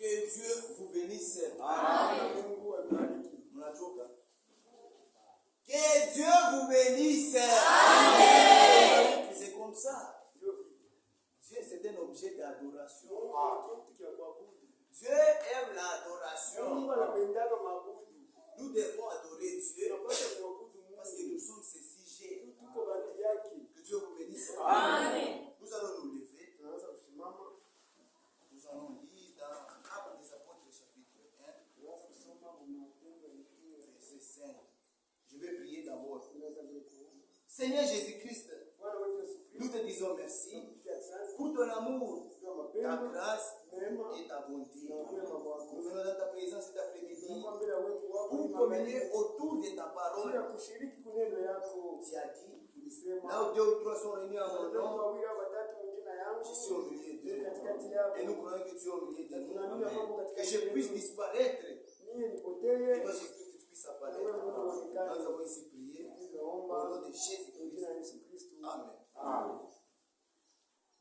Que Dieu vous bénisse. Amen. Que Dieu vous bénisse. Amen. C'est comme ça. Dieu, c'est un objet d'adoration. Dieu aime l'adoration. Nous devons adorer Dieu parce que nous sommes ses sujets. Que Dieu vous bénisse. Amen. Nous allons nous lever. Nous allons lire dans Actes des Apôtres chapitre 1, verset 5. Je vais prier d'abord. Seigneur Jésus-Christ, nous te disons merci pour ton amour, ta grâce et ta bonté. Nous venons dans ta présence cet après-midi pour communier autour de ta parole. Tu as dit, là où deux ou trois sont réunis à mon nom, je suis au milieu d'eux. Et nous croyons que tu es au milieu de nous. Amen. Que je puisse disparaître. Et toi, Jésus, que tu puisses apparaître. Nous avons ici prié au nom de Jésus-Christ. Amen. Amen.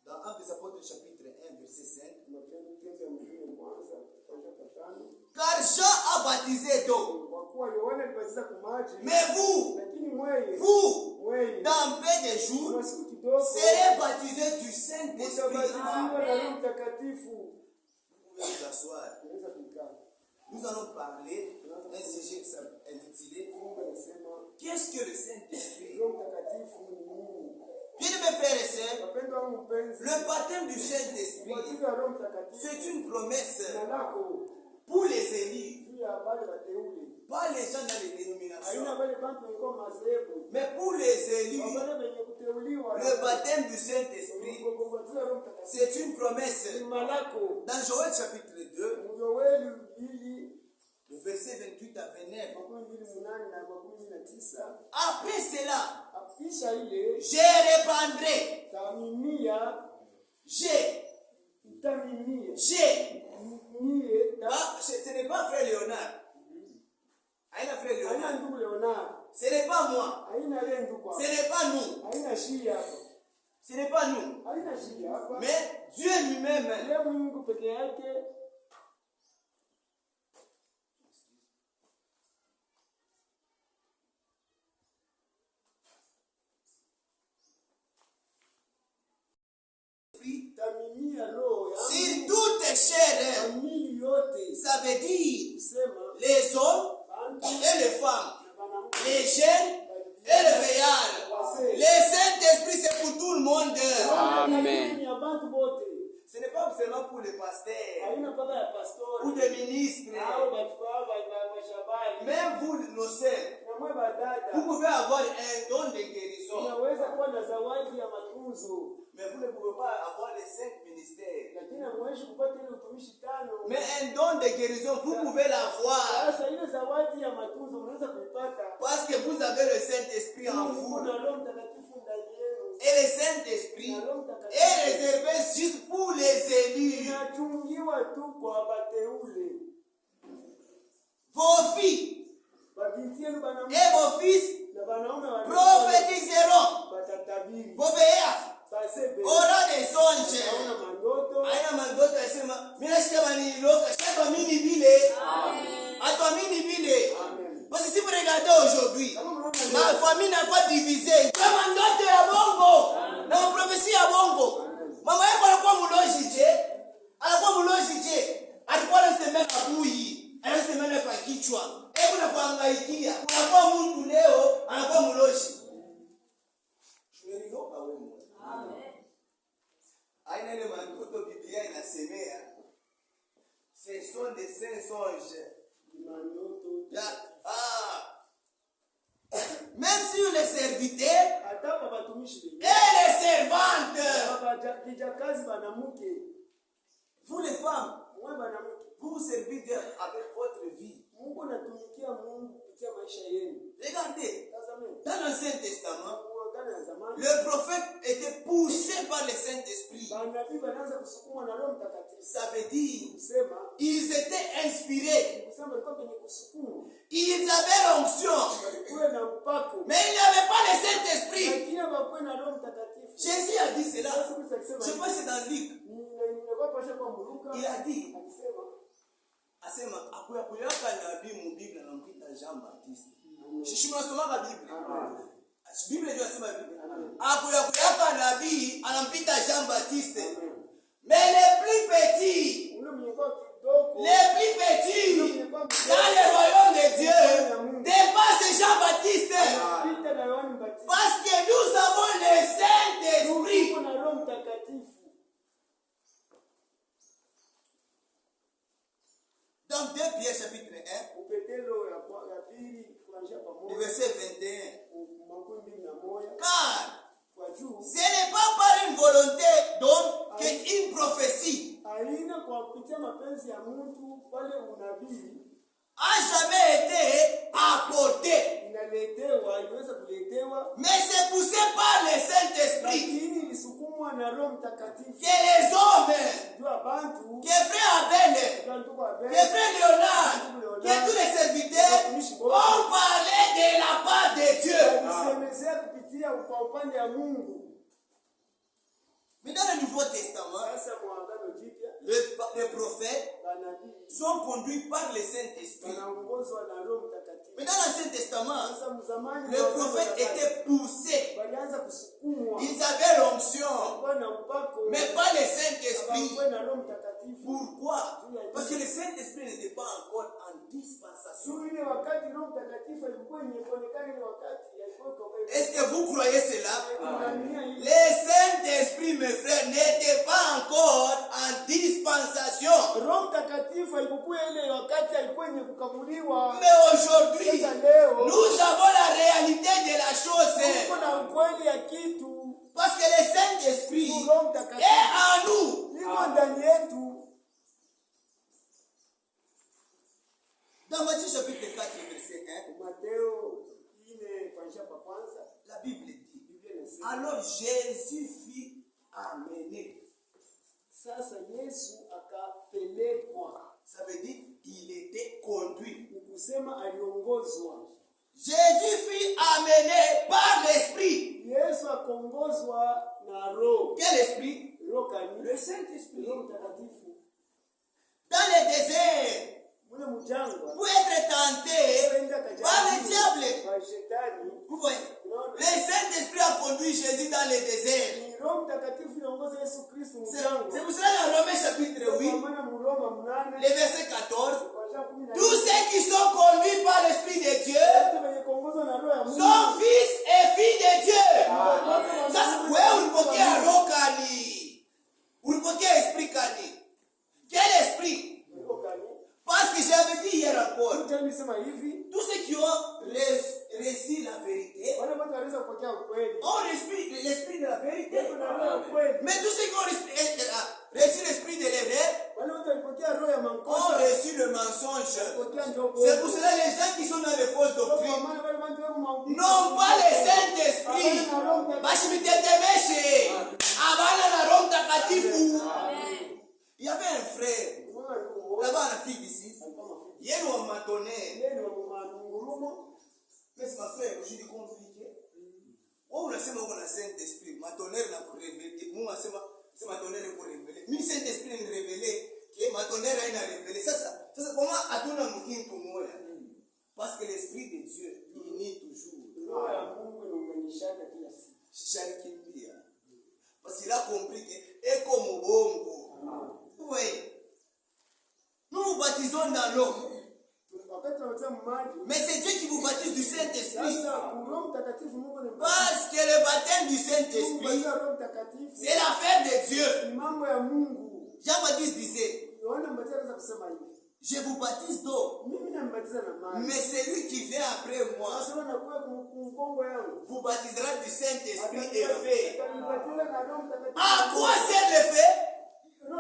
Dans Actes des Apôtres chapitre 1, verset 5. Car Jean a baptisé d'eau. Mais vous, dans peu de jours, serez baptisés du Saint-Esprit. Vous pouvez vous asseoir. Nous allons parler d'un sujet intitulé Qu'est-ce que le Saint-Esprit? Bien mes frères et sœurs, le baptême du Saint-Esprit, c'est une promesse pour les élus, pas les gens dans les dénominations, mais pour les élus. Le baptême du Saint-Esprit, c'est une promesse. Dans Joël chapitre 2, le verset 28 à 29. Après cela, je répandrai. Ce n'est pas frère Léonard. Aïna frère Léonard. Ce n'est pas moi. Ce n'est pas nous. Ce n'est pas nous. Mais Dieu lui-même. Sur toutes les chairs, ça veut dire les hommes et les femmes, les jeunes et les vieillards. Le Saint-Esprit, c'est pour tout le monde. Amen. Ce n'est pas seulement pour les pasteurs ou les ministres. Même vous, nos sœurs, vous pouvez avoir un don de guérison. Mais vous ne pouvez pas avoir les 5 ministères. Mais un don de guérison, vous pouvez l'avoir. Parce que vous avez le Saint-Esprit en vous. Et le Saint-Esprit est réservé juste pour les élus. Vos filles et vos fils prophétiseront. Vos veillards aura des songes. Aina mandoto yasema mimi nasikia baniloka sasa mimi bile. Atwamini bile. Parce que si vous regardez aujourd'hui, ma famille n'a pas divisé. Kama ndoto ya bongo na prophecy ya bongo. Mama yako alikuwa mlozi je. Alikuwa anasemea kabui. Anasemea kwa kichwa. Hebu na kuangaikia. Unakuwa mtu leo anakuwa mlozi. Aina ile mandoto Biblia inasemea. Ce sont des saints songes. Même sur les serviteurs et les servantes. Vous les femmes, vous servez Dieu avec votre vie. Regardez, dans l'Ancien Testament, le prophète était poussé par le Saint-Esprit. Ça veut dire ils étaient inspirés. Ils avaient l'onction. Mais ils n'avaient pas le Saint-Esprit. Jésus a dit cela. Je pense que c'est dans Luc. Il a dit asema akuya kuyaka nabii mubiblia anampita Jean Baptiste. Sisi tunasoma Biblia. Biblia ndio inasema hivi. Akuya kuyaka nabii anampita Jean Baptiste. Mais les plus petits dans le royaume de Dieu dépassent Jean Baptiste. Parce que nous avons le Saint-Esprit. Dans 2 Pierre chapitre 1, le verset 21. Car ce n'est pas par une volonté d'homme qu'une prophétie a jamais été apportée. Mais c'est poussé par le Saint-Esprit que les hommes, que frère Abel, que frère Léonard, que tous les serviteurs ont parlé de la part de Dieu. Mais dans le Nouveau Testament, les prophètes sont conduits par le Saint-Esprit. Mais dans l'Ancien Testament, les prophètes étaient poussés. Ils avaient l'onction, mais pas le Saint-Esprit. Pourquoi? Parce que le Saint-Esprit n'était pas encore en dispensation. Est-ce que vous croyez cela? Le Saint-Esprit, mes frères, n'était pas encore en dispensation. Mais aujourd'hui, nous avons la réalité de la chose. Parce que le Saint-Esprit est en nous. Dans Matthieu chapitre 4, verset 1, la Bible dit, alors Jésus fut amené. Ça veut dire il était conduit. Jésus fut amené par l'Esprit. Quel esprit? Le Saint-Esprit. Dans le désert, pour être tenté par le diable. Vous voyez, le Saint-Esprit a conduit Jésus dans le désert. C'est pour cela dans Romains chapitre 8, le verset 14, tous ceux qui sont conduits par l'Esprit de Dieu sont fils et filles de Dieu. Ça c'est où ulipokea roho kani? Ulipokea esprit kani? Quel esprit? Parce que j'avais dit hier encore, tous ceux qui ont reçu la vérité ont l'esprit de la vérité. Mais tous ceux qui ont reçu l'esprit de l'erreur ont reçu le mensonge. C'est pour cela que les gens qui sont dans les fausses doctrines n'ont pas le Saint-Esprit. Il y avait un frère là-bas en Afrique ici. Il y a un matonnerre. Mais c'est ma frère, je dis compliqué. On a sema qu'on a Saint-Esprit. Matonnerre n'a pas révélé. Moi, c'est matonnerre pour révéler. Mais Saint-Esprit n'a révélé. Que matonnerre a révélé. Ça, c'est comment attendre un moukin pour moi. Parce que l'Esprit de Dieu, il nie toujours. Parce qu'il a compris que est comme au bongo. Vous voyez? Nous vous baptisons dans l'eau. Mais c'est Dieu qui vous baptise du Saint-Esprit. Parce que le baptême du Saint-Esprit, c'est l'affaire de Dieu. Jean-Baptiste disait, je vous baptise d'eau. Mais celui qui vient après moi vous baptisera du Saint-Esprit et feu. À quoi sert le feu? À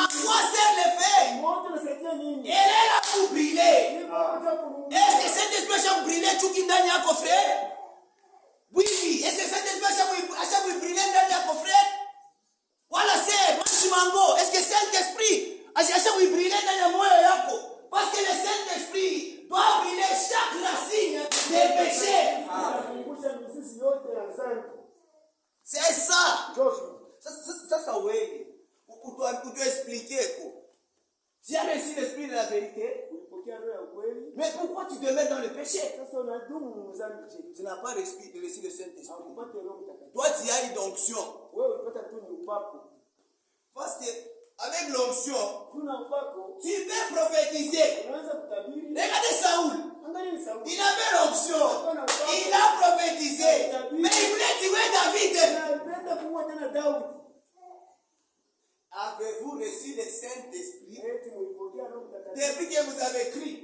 quoi sert le feu? Elle est là pour brûler. Est-ce que cet esprit a brûlé tout qui n'a pas frère? Oui. Est-ce que cet esprit a brûlé dans le frère? Voilà, c'est Manchimango. Est-ce que cet esprit a brûlé dans le moyen yako? Parce que le Saint-Esprit doit brûler chaque racine des péchés. C'est ça. Ça, ouais. Pour expliquer quoi. Tu as reçu l'esprit de la vérité. Mais pourquoi tu te mets dans le péché? Tu n'as pas reçu le Saint-Esprit. Toi, tu as une onction. Parce qu'avec l'onction, tu peux prophétiser. Regardez Saoul. Il avait l'onction. Il a prophétisé. Mais il voulait tuer David. Avez-vous reçu le Saint-Esprit depuis que vous avez écrit?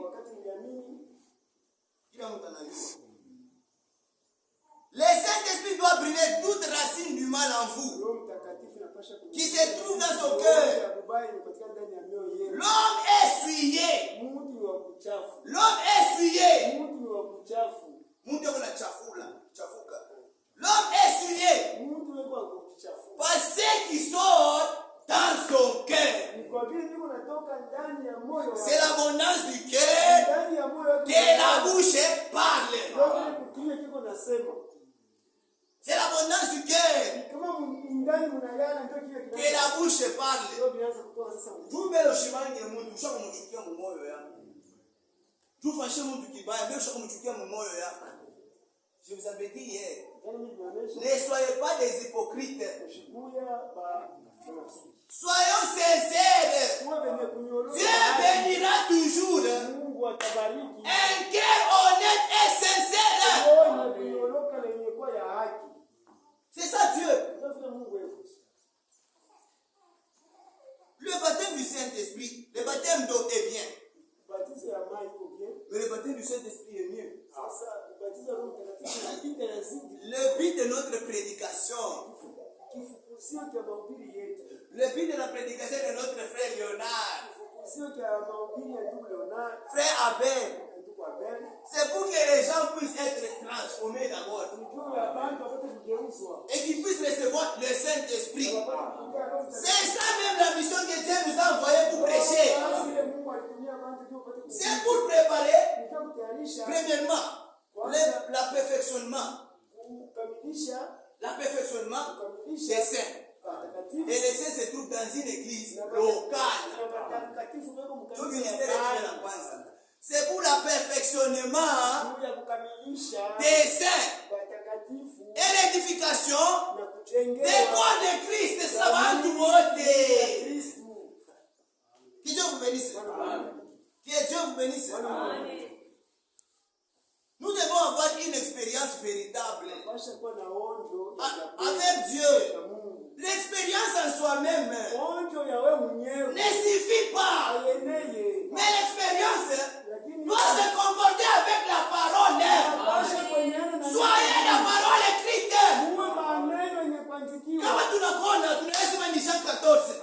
Le Saint-Esprit doit brûler toute racine du mal en vous qui se trouve dans son cœur. L'homme est souillé. L'homme est souillé. L'homme est souillé par ce qui sort dans son cœur. C'est l'abondance du cœur que la bouche parle. C'est l'abondance du cœur que la bouche parle. Je vous avais dit hier, ne soyez pas des hypocrites. Soyons sincères. Dieu bénira toujours un cœur honnête et sincère. C'est ça Dieu. Le baptême du Saint-Esprit, le baptême d'eau est bien. Mais le baptême du Saint-Esprit est mieux. Le but de notre prédication, le but de la prédication de notre frère Léonard, frère Abel, c'est pour que les gens puissent être transformés d'abord et qu'ils puissent recevoir le Saint-Esprit. C'est ça même la mission que Dieu nous a envoyée pour prêcher. C'est pour préparer, premièrement, l'aperfectionnement des saints. Et les saints se trouvent dans une église locale. Tout ministère est la base. C'est pour l'aperfectionnement des saints et l'édification des corps de Christ. Ça va tout ôter. Que Dieu vous bénisse. Que Dieu vous bénisse. Nous devons avoir une expérience véritable avec Dieu. L'expérience en soi-même ne suffit pas. Mais l'expérience doit se comporter avec la parole. Soyez la parole écrite. Kama tunakonda tunasema ni Jean 14.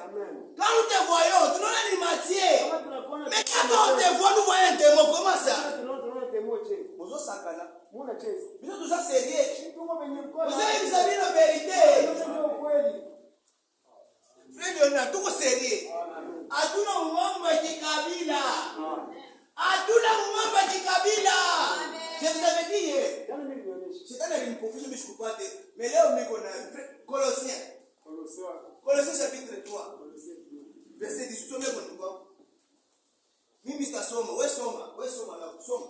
Quand nous te voyons, tu n'as ni Matthieu. Mais quand on te voit, nous voyons un démon. Comment ça? Vous êtes sacana. Vous êtes déjà sérieux. Vous avez la vérité. Frère Léonard, tout est sérieux. Aduna umamba kikabila. Aduna umamba kikabila. Je vous avais dit hier. C'est un alimpofuge, mais je ne peux pas dire. Mais là, on est Colossiens. Colossiens chapitre 3. Verset 18. Mimi sitasoma. Wewe soma na kusoma.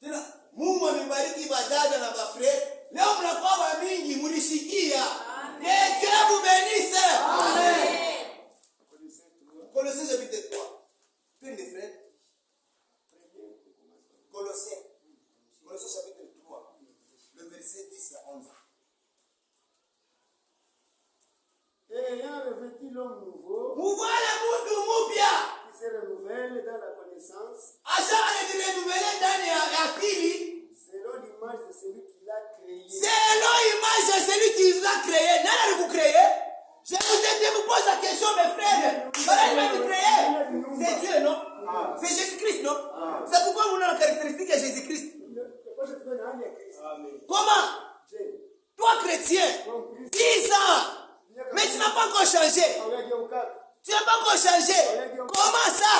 Tena Mungu amebariki badada na bafre. Leo mnakuwa mingi mlisikia. Dieu vous bénisse. Amen. Colossiens chapitre 3. Plein de frères. Colossiens chapitre 3. Le verset 10 à 11. Et ayant revêtu l'homme nouveau, Muvala mundu mupya. qui se renouvelle dans la connaissance, Acha anajirenouveler ndani ya akili. selon l'image de celui qui l'a créé. Selon l'image de celui qui l'a créé. Nani alikucréé? Je vous pose la question, mes frères. Voilà, il va nous créer. C'est Dieu, non? C'est Jésus-Christ, non? C'est pourquoi vous avez la caractéristique de Jésus-Christ. Comment? Toi, chrétien, 10 ans, mais tu n'as pas encore changé. Tu n'as pas encore changé. Comment ça?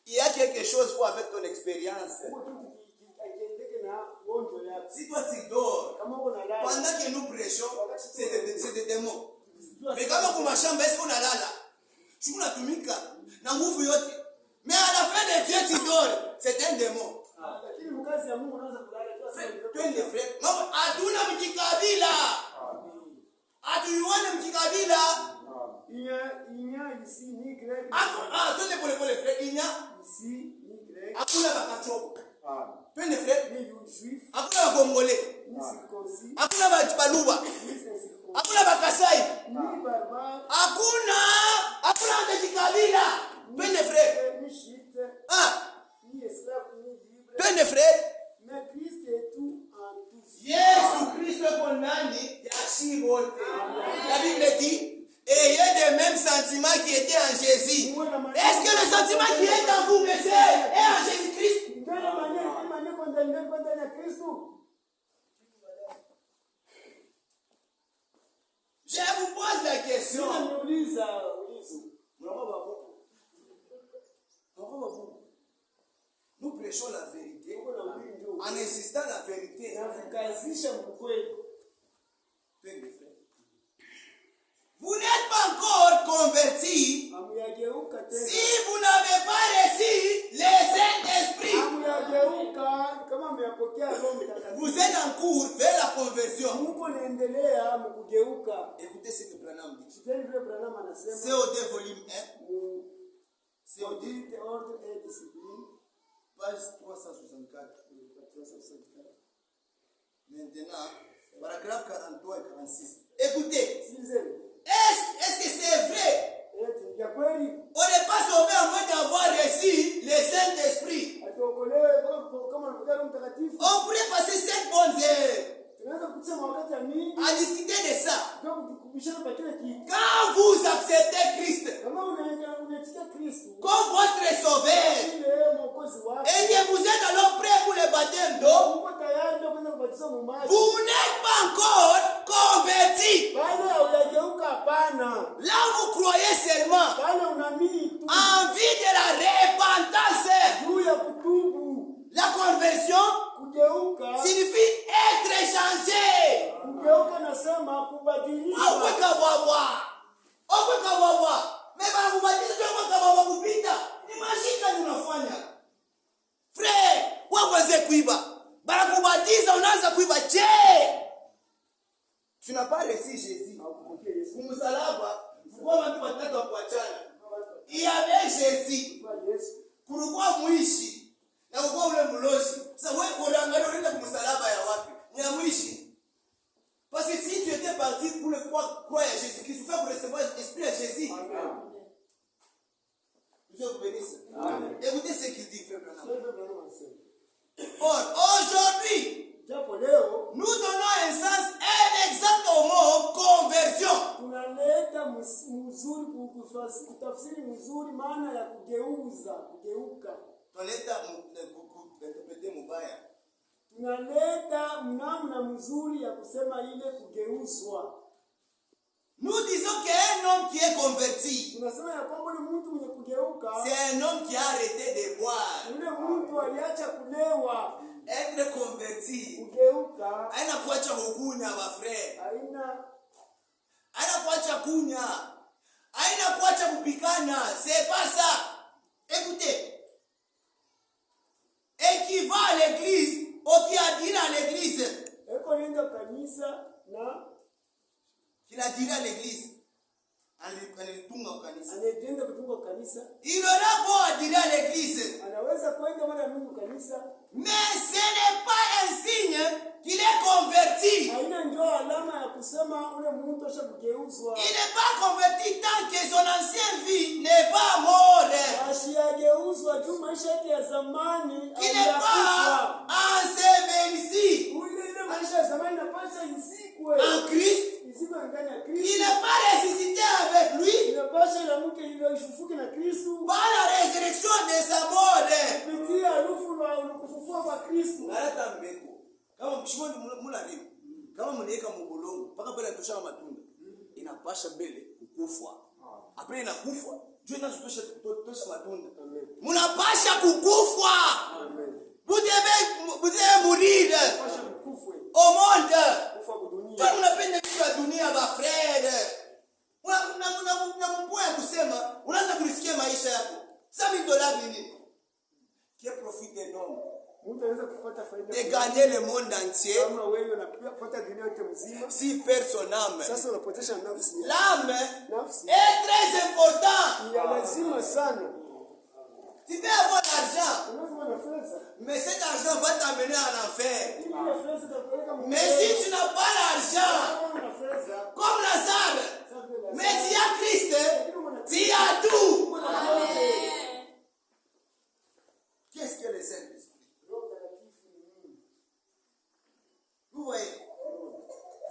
Il y a quelque chose pour avec ton expérience. Si toi tu dors, pendant que nous prêchons, c'est des démons. Mais quand on ma chambre, est-ce qu'on a là? Tu unatumika na nguvu yote. Mais à la fin de Dieu tu dors. C'est un démon. Lakini mkazi ya Mungu unaweza kulala tu Twende frère. Mama hatuna mjikabila. Hatuione mjikabila. Inya ici ni grec. Twende pole pole frère. Inya Ici ni grec. hakuna bakachoko. Twende frère. Ni juif. Hakuna bakongole. Ni circoncis. Hakuna baluba. Ni circoncis. Hakuna bakasai. Ni barbare. Hakuna mjikabila. Twende frère. Ni shite. Ni esclave, ni libre. Twende frère. Mais Christ est tout en tous. Yesu Kristo yuko ndani ya sisi wote. La Bible dit, ayez les mêmes sentiments qui étaient en Jésus. Est-ce que le sentiment qui est en vous, monsieur, est en Jésus-Christ? Ndio maana kwa ndani ya Kristo. Je vous pose la question. Niuliza. Nous prêchons la vérité en insistant la vérité. Na kukazisha mkweli. Vous n'êtes pas encore convertis Amuyageuka tena. si vous n'avez pas reçu le Saint-Esprit. Amuyageuka kama mmeyapokea Roho Mtakatifu. Vous êtes en cours vers la conversion. Mungu naendelea mkugeuka. Écoutez ce que Branham dit. Sikeni vile Branham anasema. COD volume 1, COD, Audit, ordre et discipline. page 364. Maintenant, paragraphe 43 et 46. Écoutez, Sikilizeni. est-ce que c'est vrai? Eti ya kweli On n'est pas sauvé en moins d'avoir reçu le Saint-Esprit. atuokolewe kama unapokea Roho Mtakatifu. On pourrait passer 7 bonnes heures Tunaweza kusema wakati ya mingi à discuter de ça. kwa kukubishana kwa kile kitu. Quand vous acceptez Christ Kama unaitika Kristo comme votre sauveur, ile mwokozi wako. et que vous êtes alors prêt pour le baptême d'eau, Uko tayari ndio kwenda kubatizwa mu maji. vous n'êtes pas encore convertis. Bado haujageuka hapana. Là, vous croyez seulement Bado unaamini tu. en vue de la repentance. Juu ya kutubu, La conversion kugeuka. signifie être changé. Kugeuka nasema kubadilika. Mais kupita ni mashika unafanya. Frère, wawaze kuiba. Bara kubatiza unaanza kuiba. Je, tu n'as pas reçu Jésus. Kumsalaba, kwa watu watatu wa kuachana. Il y avait Jésus. Kulikuwa mwishi na kulikuwa ule mlozi. Sasa wewe unaangalia unaenda kumsalaba ya wapi? Ni ya mwishi. Parce que si tu étais parti pour le croire à Jésus-Christ, tu fais pour recevoir l'esprit de Jésus. Amen. Dieu vous bénisse. Amen. Écoutez ce qu'il dit, frère Branham. Amen. Or, aujourd'hui, Japo leo nous donnons un sens, un exemple au mot conversion. tunaleta mzuri kutafsiri mzuri maana ya kugeuza, kugeuka. Tunaleta interpréter mubaya. Tunaleta namna mzuri ya kusema ile kugeuzwa. Nous disons qu'un homme qui est converti, Tunasema ya kwamba ni mtu mwenye kugeuka, c'est un homme qui a arrêté de boire. yule mtu aliacha kulewa. Être converti, Kugeuka haina kuacha kukunya ma frère. Haina kuacha kunya. Haina kuacha kupikana. C'est pas ça. Écoutez. Et qui va à l'église, ou qui a dit à l'église, eko nenda kanisa na qu'il a dit à l'église, alitunga kanisa. anaenda kutunga kanisa, Il aura beau dire à l'église, anaweza kwenda mara mingi kanisa, mais ce n'est pas un signe qu'il est converti. haina ndio alama ya kusema ule mtu ashageuzwa. Il n'est pas converti tant que son ancienne vie n'est pas morte. Ashageuzwa tu maisha yake ya zamani Il n'est pas enseveli ile maisha ya zamani inapaswa izikwe. en Christ. Izikwe ndani ya Il Kristo. n'est pas ressuscité avec lui Inapaswa ile mke ile ishufuke na Kristo. par la résurrection de sa mort. Kupitia harufu na kufufua kwa Kristo. Naleta mbeko. Kama mshimoni mula leo. Kama mnaweka mbolongo mpaka pale tosha matunda. Inapasha mbele kukufwa. Après inakufa, Dieu tosha matunda. Mnapasha kukufwa. Amen. Vous devez mourir Pasha kufwe. au monde. Kufa kwa dunia. Toi unapenda vitu vya dunia ba frère. Unampoa kusema unaanza kulisikia maisha yako. $100 ni nini? Qui profite de l'homme. Mtu anaweza kupata faida De gagner le monde entier. kama wewe unapata dunia yote mzima. Si personne âme. Sasa unapotesha nafsi. L'âme Nafsi est très important. ni lazima sana. Tu peux avoir l'argent, Unaweza na fedha. mais cet argent va t'amener en enfer. Ile fedha itakupeleka mbele. Mais si tu n'as pas l'argent, Kama una fedha, comme Lazare, sasa vile mais tu as Christ, tu as tout. Amen. Qu'est-ce que le Saint-Esprit? Roho Mtakatifu ni nini? Vous voyez,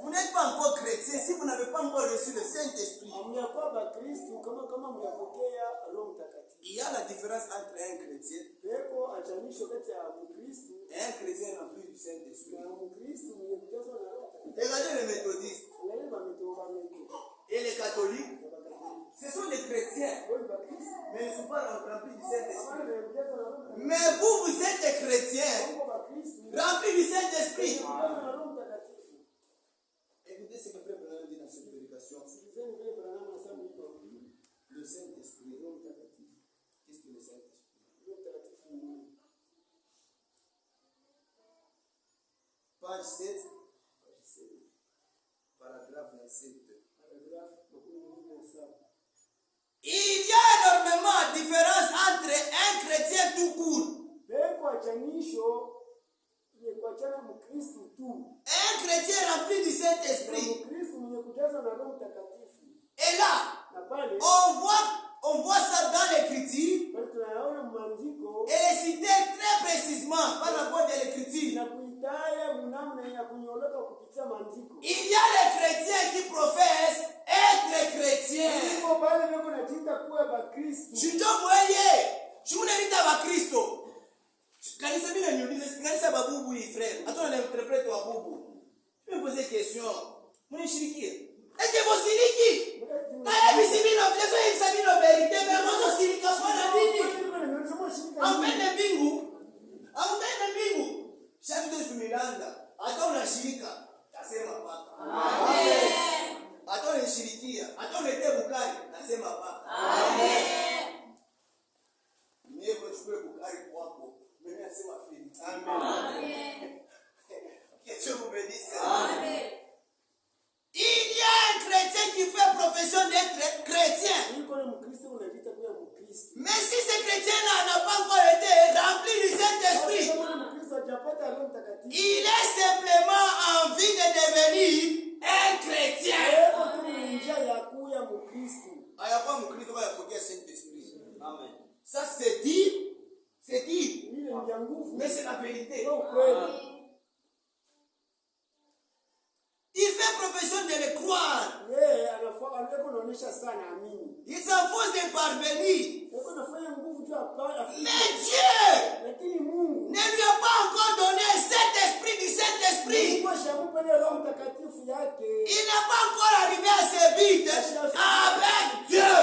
vous n'êtes pas encore chrétien si vous n'avez pas encore reçu le Saint-Esprit. Mnakuwa Bakristo kama mnapokea Roho Mtakatifu. Il y a la différence entre un chrétien Peko achanisho kati ya Mkristo et un chrétien rempli du Saint-Esprit. na Mkristo mwenye kujazwa na Roho Mtakatifu. Regardez les méthodistes Wale wametoa mengi. et les catholiques. Ce sont des chrétiens, Wale Bakristo mais ils ne sont pas remplis du Saint-Esprit. wale wamejazwa na Roho Mtakatifu. Mais vous, vous êtes des chrétiens Wale Bakristo remplis du Saint-Esprit. wamejazwa na Roho Mtakatifu. Écoutez ce que Frère Branham dit dans cette prédication. Sikizeni vile Branham anasema hivyo. Le Saint-Esprit, Roho Mtakatifu. Qu'est-ce que le Saint-Esprit? Roho Mtakatifu ni nini? Page 7, paragraphe 27. Paragrafu 17. Il y a énormément de différence entre un chrétien tout court, Peko achanisho ni kuachana Mkristo tu. un chrétien rempli du Na Saint-Esprit. Mkristo mwenye kujazwa na Roho Mtakatifu. Et là, Na pale on voit ça dans l'Écriture pale tunayaona maandiko et est cité très précisément par rapport à l'Écriture. na kuitaya mnamna ya kunyoloka kupitia maandiko. Il y a les chrétiens qui professent être chrétiens. Ndipo pale niko najiita kuwa Bakristo. Shumunelita Bakristo. Kanisa mimi niulize kanisa babubu hii frère. Hata na interprete wa bubu. Je me pose question. Mnishirikie. Eke bosiriki. Kaya bisimino vyezo hii sabino verite mais mozo sirika kwa nini? Ampende mbingu. Shatu ndio tumilanda. Hata unashirika. Nasema paka. Amen. Hata unashirikia. Hata unete bukari. Nasema paka. Amen. Niyevo chukue bukari kwako. Mimi nasema fili. Amen. Qu'est-ce que vous me dites? Amen. Il y a un chrétien qui fait profession d'être chrétien. Niko ni Mkristo unajiita kuwa Mkristo. Mais si ce chrétien-là n'a pas encore été rempli du Saint-Esprit, Kama ni Mkristo hajapata Roho Mtakatifu. il est simplement en vie de devenir un chrétien. Peko tu ni njia ya kuwa Mkristo. Ayakuwa mkristo kwa kupokea Saint-Esprit. Amen. Ça c'est dit, Ile ni ya nguvu. mais c'est la vérité. Ndio kweli. Il fait profession de le croire. Yeye anafaa kuonyesha sana amini. Il s'enfonce de parvenir. Yeye anafanya nguvu tu hapa. Mais Dieu Lakini Mungu ne lui a pas encore donné cet esprit du Saint-Esprit. Mungu ashamupa ile Roho Mtakatifu yake. Il n'est pas encore arrivé à ses buts avec Dieu.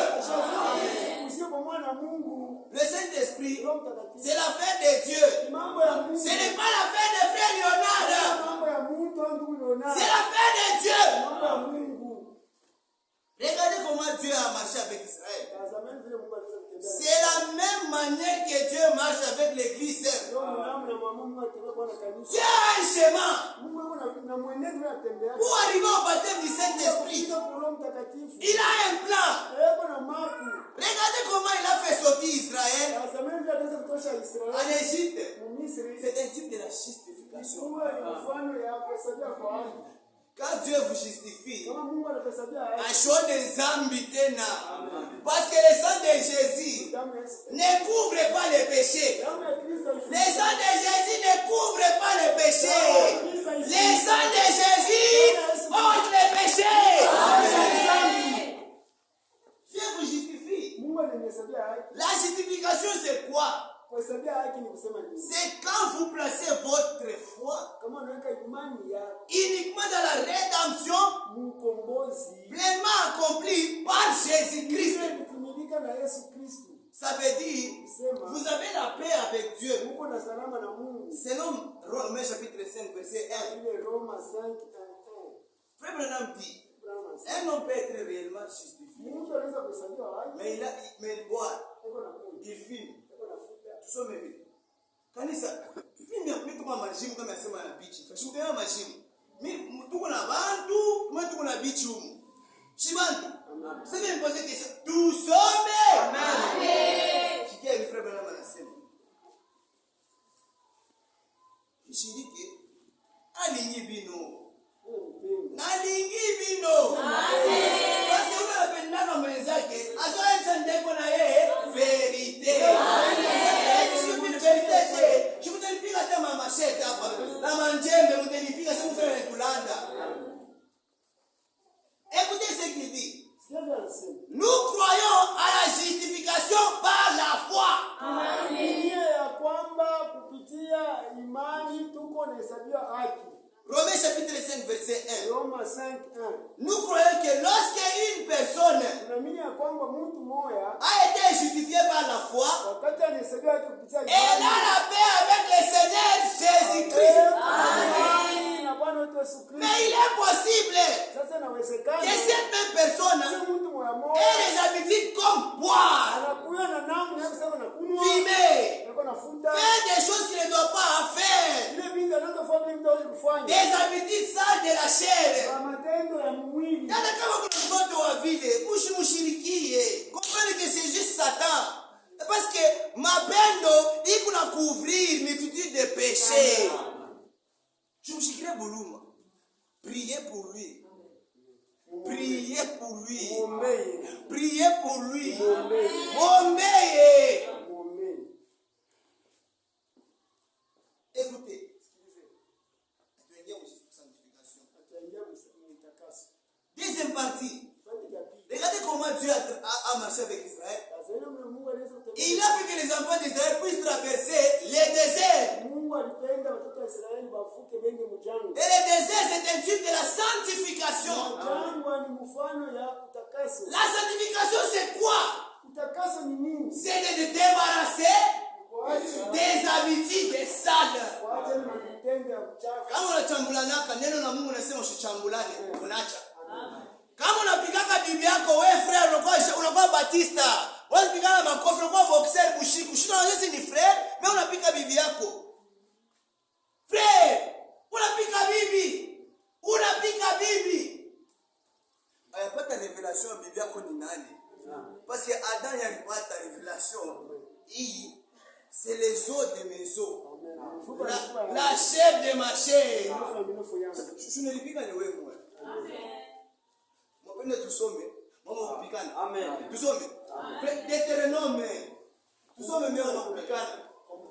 Usio pamoja na Mungu. Le Saint-Esprit, Roho Mtakatifu. c'est l'affaire de Dieu. Mambo ya Mungu. Ce n'est pas l'affaire de frère Léonard. Mambo ya Mungu ndugu Leonard. C'est l'affaire de Dieu. Mambo ya Mungu. Regardez comment Dieu a marché avec Israël. Tazameni vile Mungu anaweza kutembea. C'est la même manière que Dieu marche avec l'Église. Ndio namna Mungu anatembea kwa kanisa. Dieu a un chemin Mungu yuko na mwenendo anatembea. pour arriver au baptême du Saint-Esprit. Ndio Roho Mtakatifu. Il a un plan. Yeye na mapu. Regardez comment il a fait sortir Israël Tazameni vile anaweza kutosha en Israeli. Égypte. Misri. C'est un type de la justification. Mungu mfano ya kusaidia kwa watu. Quand Dieu vous justifie, Kama Mungu anakusaidia ashone zambi tena. Parce que le sang de Jésus damu ya Yesu. ne couvre pas les péchés. Damu ya Kristo Le sang de Jésus ne couvre pas les péchés. Le sang de Jésus ôte les péchés. Dieu vous justifie. Mungu ananihesabia haki. La justification, c'est quoi? Kuhesabia haki ni kusema nini? C'est quand vous placez votre foi Kama unaweka imani ya uniquement dans la rédemption mkombozi pleinement accomplie par Jésus-Christ. ile kutimilika na Yesu Kristo. Ça veut dire, vous avez la paix avec Dieu. Mungu na salama na Mungu. Selon Romains chapitre 5, verset 1. Ile Roma 5:1. Frère Branham dit, Roma Un homme peut être réellement justifié. Mtu anaweza kuhesabiwa haki. Mais il boit. Eko na kunywa. Il fume. Eko na futa. Tusome hivi. Kanisa, mimi kama majimu kama yasema na bichi. Fashuka ya majimu. Mimi tuko na bantu, mimi tuko na bichi humu. Si bantu. Sasa mimi pose question. Tusome. Amen. Sikia hivi frère Branham anasema. Kishiriki alinyi bino. Nalingi bino. Amen. Basi unapendana mwenzake, azoe ndeko na yeye verite. Je vous donne plus la ma machette hapa. La manjembe vous donne plus si vous faites kulanda. Écoutez ce qu'il dit. Nous croyons à la justification par la foi. Tunaamini ya kwamba kupitia imani tuko nahesabiwa haki. Romains chapitre 5 verset 1. Roma 5:1. Nous croyons que lorsque une personne Tunaamini ya kwamba mtu mmoja a été justifié par la foi, wakati anahesabiwa haki kupitia elle a la paix avec le Seigneur Jésus-Christ. Amen. Na Bwana wetu Yesu Kristo. Mais il est possible Sasa inawezekana que cette même personne mtu mmoja ait les habitudes comme boire, anakuwa na namna ya kusema na kunywa, fumer, anakuwa na futa. faire des choses qu'il ne doit pas faire, Ile binti anazofanya mtu hawezi kufanya. des habitudes sales de la chair. Kwa matendo ya mwili. Dada kama kuna mtoto wa vile, usimshirikie. Comprenez que c'est juste Satan. Parce que mapendo iko na couvrir multitude de péchés. Je me chikirai Buluma. Priez pour lui. Priez pour lui. Muombee. Priez pour lui. Muombee. Muombee. Muombee. Écoutez. Tuingie au sanctification. Ataingia mtakaso. Deuxième partie. Swali la pili. Regardez comment Dieu a marché avec Israël. Sasa Mungu anaweza Il a fait que les enfants d'Israël puissent traverser les déserts. Mungu alipenda watoto wa Israeli wavuke benge mjangwa. Et le désert, c'est un type de la sanctification. Jangwa ni mfano ya utakaso. La sanctification, c'est quoi? Utakaso ni nini? C'est de te débarrasser Kuacha des habitudes sales. kuacha na vitendo ya uchafu. Kama unachambulanaka neno la Mungu nasema usichambulane, unaacha. Kama unapigaka bibi yako wewe frère unakuwa Batista. Wewe unapigana makofi unakuwa boxer bushiku. Shida unajua ni frère, mais unapika bibi yako. Frère, unapika bibi. Unapika bibi. Ayapata révélation ya bibi yako ni nani? Parce que Adam alipata révélation. Hii c'est les os de mes os. La chair de ma chair. Tunalipika ni wewe mwana. Mwapende tusome. Mama kupikana. Amen. Tusome. Deuteronome. Tusome mimi na kupikana.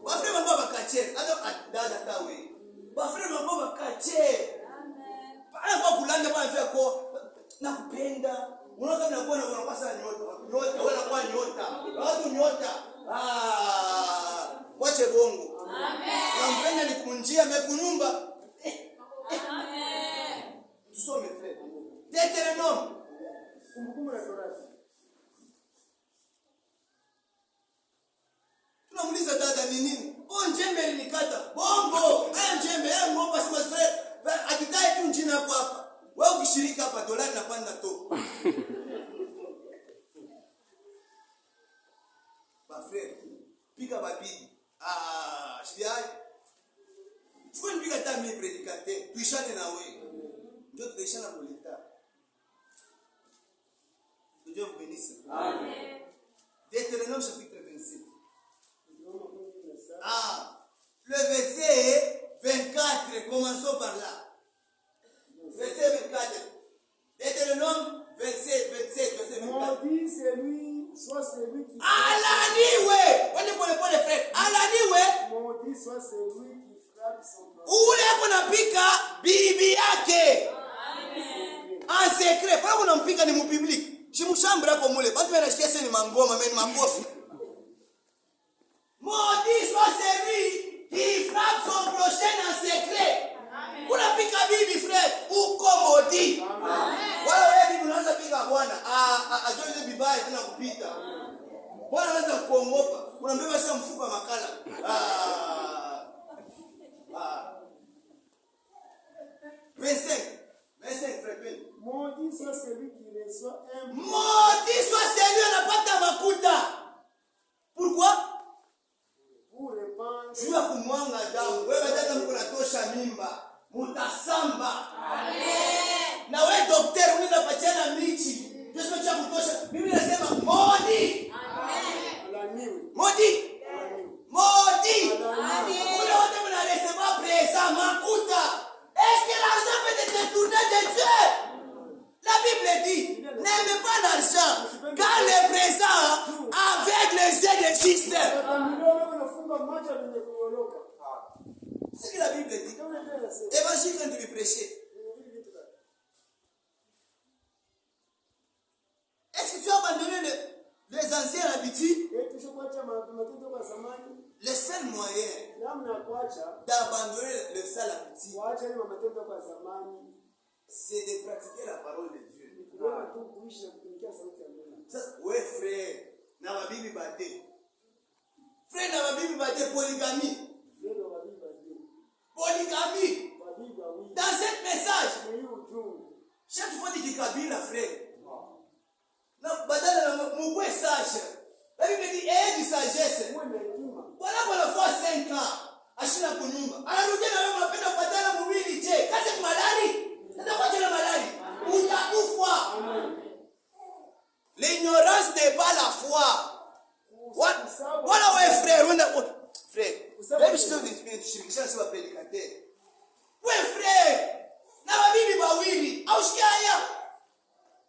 Bafrema ngo bakache. Hata dada tawe. Bafrema ngo bakache. Amen. Bana kwa kulanda bana fia ko nakupenda. Unaona kama unakuwa unapasa nyota. Nyota wala kwa nyota. Watu nyota. Wache bongo. Amen. Nampenda nikunjia mekunyumba. Amen. Tusome frère. Deuteronome. Kumbukumbu la Torati. Tunamuuliza dada ni nini? Njembe lilikata. Bongo. Njembe, ngomba si frère. Akitaye tu njina hapo hapa. Wewe ukishirika hapa dolari napanda to. Ba frère, pika babibi. Shidai. Chukua mpika hata mimi prédicateur. Tuishane na wewe. Ndio tuishana kuleta. Dieu vous bénisse. Amen. Deutéronome chapitre 27. Le verset 24, commençons par là. Verset 24. Deutéronome 27, verset 24. Maudit soit celui qui Alaniwe! Wende pole pole frère. Alaniwe! maudit soit celui qui frappe son prochain. Ule kunapika bibi yake. Amen. En secret. Para kunampika ni mupublic. Shimushambra kwa mule. Batu wanashikia sasa ni mangoma, meni makofi. Maudit soit celui qui frappe son prochain en secret. Amen. Unapika bibi frère, uko maudit. Amen. Wala wewe bibi unaanza pika bwana. Ajoze bibaya tena kupita. Bwana anaweza kuongopa. Unambeba sasa mfuko wa makala. Maudit soit celui Maudit soit celui anapata makuta. Pourquoi? Pour répandre. Juu ya kumwanga damu. Wewe dada mko natosha mimba. Mutasamba. Amen. Na wewe daktari unapatiana michi. Ndio sio cha kutosha. Biblia inasema maudit. Amen. Alaniwe. Maudit. Maudit. Amen. Vous wote mnarecevoir présent makuta. Est-ce que l'argent peut te détourner de Dieu? La Bible dit, n'aimez pas l'argent, car le présent avec les yeux de Christ. C'est ce que la Bible dit. Évangile quand tu lui prêches. Est-ce que tu as abandonné les anciennes habitudes? Le seul moyen d'abandonner le sale habitude, c'est de pratiquer la parole de Dieu. Oui, frère, na mabibi bade. Frère, na mabibi bade, polygamie. Polygamie. Dans ce message, chaque fois qu'il dit Kabila, frère, badala na moué sage. La Bible dit, ayez du sagesse. Voilà pour la fois 5 ans. Ashina kunyumba. Anarudia na wewe unapenda badala mwili je? Kazi malali. Ndio kwa jina malali. Utakufa. L'ignorance n'est pas la foi. Voilà ouais frère, frère. Même si tu shirikisha si prédicateur. Ouais frère. Na mabibi bawili. Au shikia.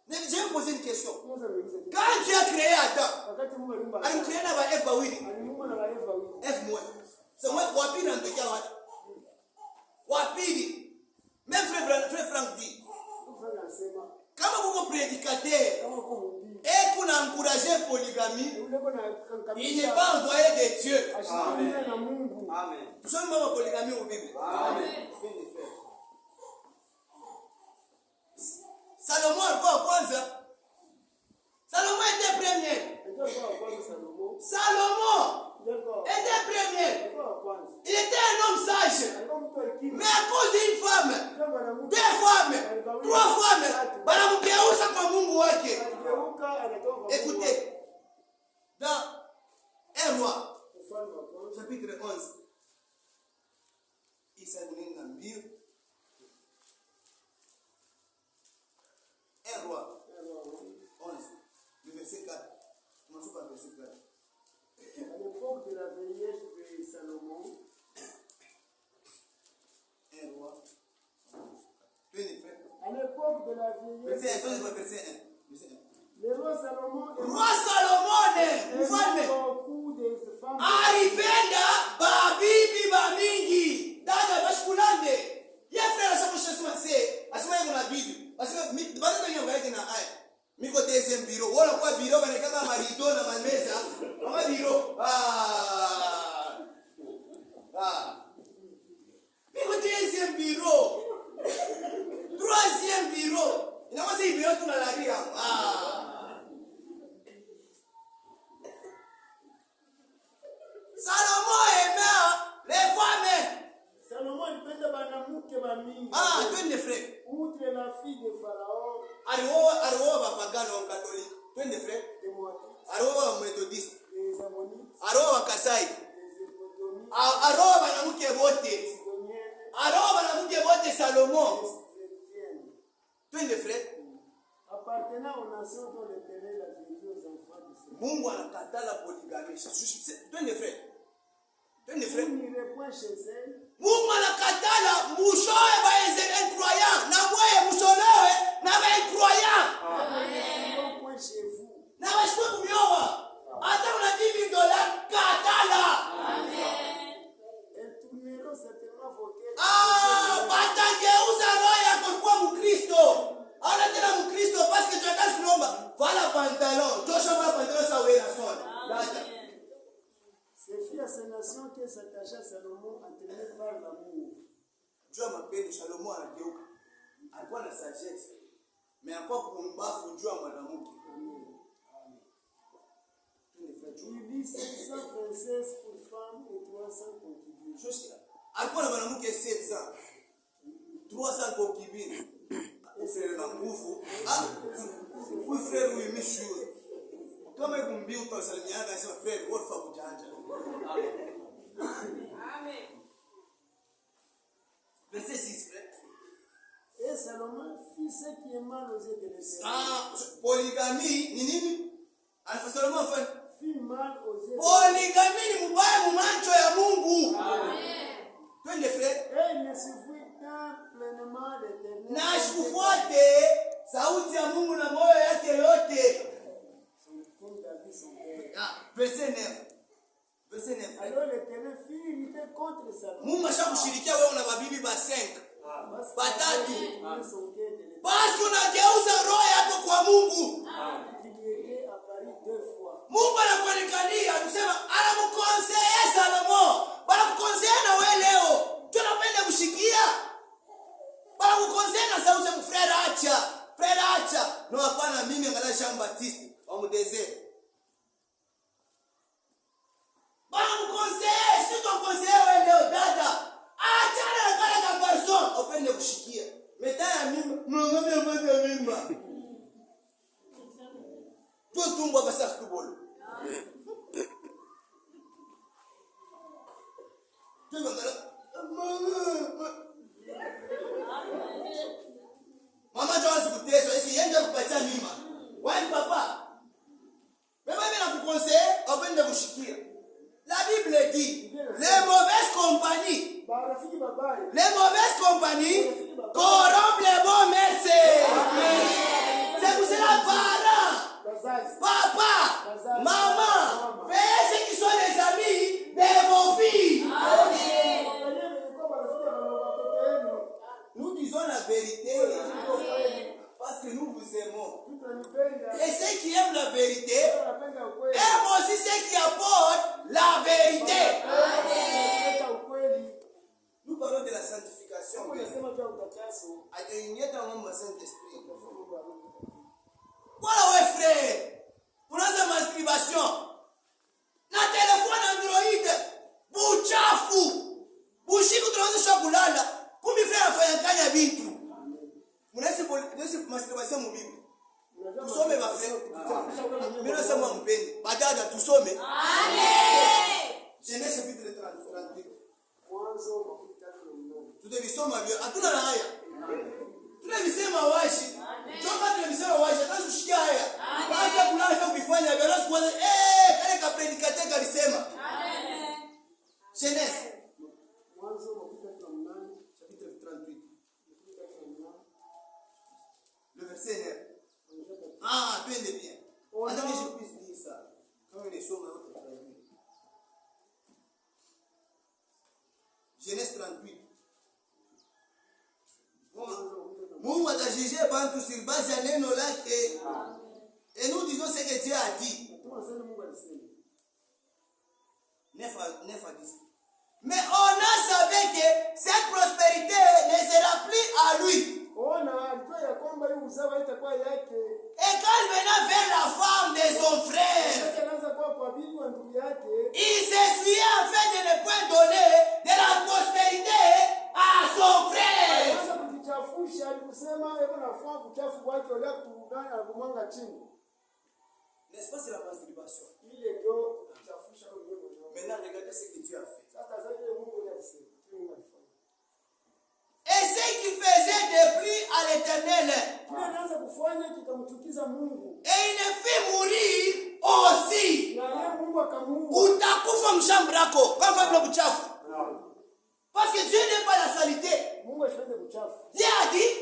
Je vais me poser une question. Quand tu as créé Adam, tu as créé Eve bawili. Eve moi. C'est moi qui wapili en tout cas. Wapili. Même frère Franck dit. Kama kuko prédicateur et qu'on a encouragé polygamie, il n'est pas envoyé de Dieu. Amen. Amen. Nous sommes pas polygamie au Bible. Amen. Salomon alikuwa kwanza. Salomon était premier. Salomon était premier. Il était un homme sage. Mais à cause d'une femme, 2 femmes, 3 femmes, banamugeuza kwa Mungu wake. Écoutez, dans 1 Roi, chapitre 11, il s'agit d'un mbio. 1 Roi 11, le verset 4. Commençons par le verset 4. À l'époque de la vieillesse de Salomon, 1 Roi 11. À l'époque de la vieillesse, verset 1. le roi Salomon alipenda babibi bamingi. Dada bashkulande. Ye frère ashakushasema asema yeye na bibi. Asema bado ndio ngaje na aya. Miko deuxième bureau. Wala kwa bureau banekaka marido na meza. Kama bureau. Miko deuxième bureau. Troisième bureau. Inakuwa si bureau tunalalia. Salomon aimait les femmes. Salomon alipenda banamuke bamingi. Twende frère. Outre la fille de Pharaon, Alioa bapagano wa Katoliki. Twende frère. des Moabites, Alioa Methodiste. des Ammonites, Alioa Kasai. des Édomites, Alioa banamuke wote. des Sidoniennes, Alioa banamuke wote Salomon. des Chrétiennes, Twende frère. appartenant aux nations dont l'Éternel a béni aux enfants d'Israël. Mungu anakatala polygamie. Twende frère. Twende frère. Il n'irait point chez elle, Mungu anakatala mushoe ba incroyant. Na mwe musholewe na ba incroyant. non point chez vous. Na bashwe kumioa. Hata una $10,000 katala. Elles tourneront certainement vos têtes. Batageuza roho yako kuwa Mkristo. Hauna tena Mkristo parce que tu as kuomba. Vala pantalon. Tosha vala pantalon sa wewe son. Dada. C'est fille à ces nations qui s'attacha à Salomon entraîné par l'amour. Jua mapendo Salomon anageuka. Alikuwa na sagesse. Mais alikuwa kumbafu jua mwanamke. Il vit 700 princesses pour femmes et 300 concubines. Alikuwa na mwanamke 700. 300 concubines. Ufere na nguvu. Huyu frère huyu mishuri. Kama yuko mbiu utasalimiana na sema frère wote fa kujanja. Amen. Verset 6 frère. Et Salomon fit ce qui est mal aux yeux de l'Éternel. Ah, polygamie ni nini? Alfa Salomon fait Fit mal aux yeux de polygamie ni mbaya mu macho ya Mungu. Amen. Twende frère. Et il ne suivit pas pleinement l'Éternel. Na asikufuate sauti ya Mungu na moyo yake yote. Comme David son père. Ah, verset 9. Verset 9. Alors l'Éternel fit lutter contre Salomon. Mungu ashakushirikia wewe una mabibi ba 5. Parce Batatu. qu'il avait son cœur de l'Éternel. Basi unageuza roho yako kwa Mungu. Il lui était apparu 2 fois. Mungu anakuonekania kusema anamkonseye Salomo. Bana kukonseye na wewe leo. Tunapenda kushikia. Bana kukonseye na sauti ya frère acha. Frère acha. No hapana mimi angalia Jean Baptiste wa mdeze. Bana kukonseye, sio kukonseye wewe leo dada. Acha na kale ka person upende kushikia. Metaya mimba. Tutumba basa futbol. Mama jawazi kuteswa, esi yende kupatia mima. Wai papa. Beba mimi nakukonseiller, upende kushikia. La Bible dit, les mauvaises compagnies, Barafiki babaye. les mauvaises compagnies corrompent les bons messieurs. C'est pour cela, parents, Bazazi. papa, maman, faites ceux qui sont les amis de vos filles. Nous disons la vérité parce que nous vous aimons. Et ceux qui aiment la vérité aiment aussi ceux qui apportent la vérité. Nous parlons de la sanctification. Ataingia mambo ya Saint-Esprit. Voilà ouais frère. Unaanza masturbation. Na telefone Android. Buchafu. Bushiku tunaanza kulala. Kumbe frère afanya kanya vitu. Unaweza masturbation mubibi. Tusome ba frère. Mimi nasema mpende. Badada tusome. Amen. Genèse chapitre 38. Mwanzo Tutavisoma vyo. Hatuna na haya. Tunavisema washi. Toka tunavisema washi. Hata tushikia haya. Baada kulala kufanya vyo. Alafu kwanza kale ka predicateur kalisema. Amen. Genèse Mwanzo chapitre 38. Le verset 9. Ah, twende bien. Attends que je puisse dire ça. Quand on est somme, on peut traduire. Genèse 38. Mungu atajije bantu sur base ya neno lake. Et nous disons ce que Dieu a dit. 9 à 10. Mais on a savé que cette prospérité ne sera plus à lui. Et quand il venait vers la femme de son frère, il s'essuyait afin de ne point donner de la prospérité à son frère. N'est-ce pas, c'est la masturbation? Maintenant, regardez ce que Dieu a fait. Et ce qu'il faisait de plus à l'Éternel, et il ne fit mourir aussi. Utakufa mshambrako kama vile mchafu. Parce que Dieu n'aime pas la saleté. Dieu a dit,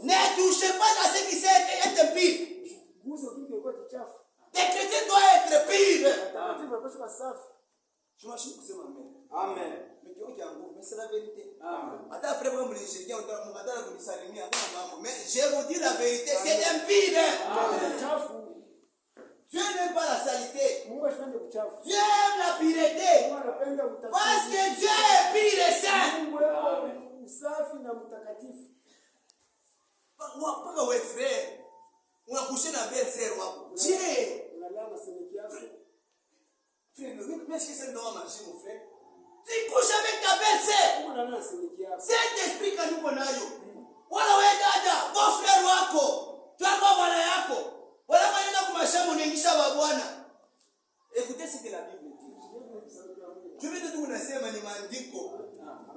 ne touchez pas à ce qui est impur. Les chrétiens doivent être purs. Je m'achète pour ça, amen. Mais Dieu qui a un goût, mais c'est la vérité. Attends, après, vous me dites, mais je vous dis la vérité, c'est impur. Dieu n'aime pas la saleté. Dieu aime la pureté. Parce que Dieu est pur et saint. Paka we frère, unakusha na belle-sœur wako. Dieu. Frère, mais est-ce que c'est dans ma vie, mon frère? Tu couches avec ta belle-sœur. Cet esprit que nous connaissons. Wala we dada, bon frère wako. Tu as quoi bala yako? bashamuningisha wa Bwana. Écoutez ce que la Bible dit. Je vais te dire unasema ni maandiko.